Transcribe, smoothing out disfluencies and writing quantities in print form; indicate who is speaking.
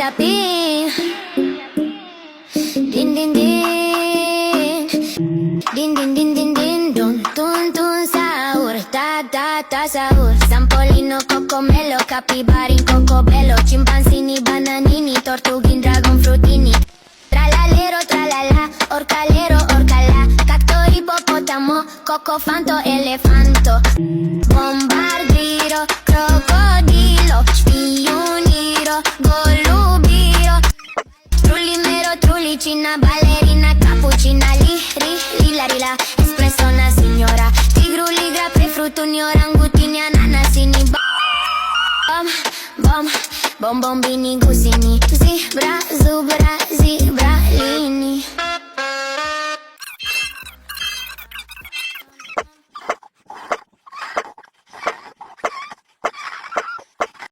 Speaker 1: yapayım? Din din din, din din din din din, dun dun dun sahur, ta ta ta sahur. Sampolino, cocomelo, capibarin, cocobello, chimpanzini, bananini, tortughin, dragon frutini. Tralalero, tralala, orcalero, orcala, cacto, hipopótamo, cocofanto, elefanto. Bombardiro, crocodilo, spioniro, golubiro. Trulimero, trulicina, ballerina, cappuccina, lila, rila, espresso, una signora. Tigru, ligra, prefruttuni, orangutini, ananasini. Bom, bom, bom, bombini, gusini. Zebra, zubra, zebralini.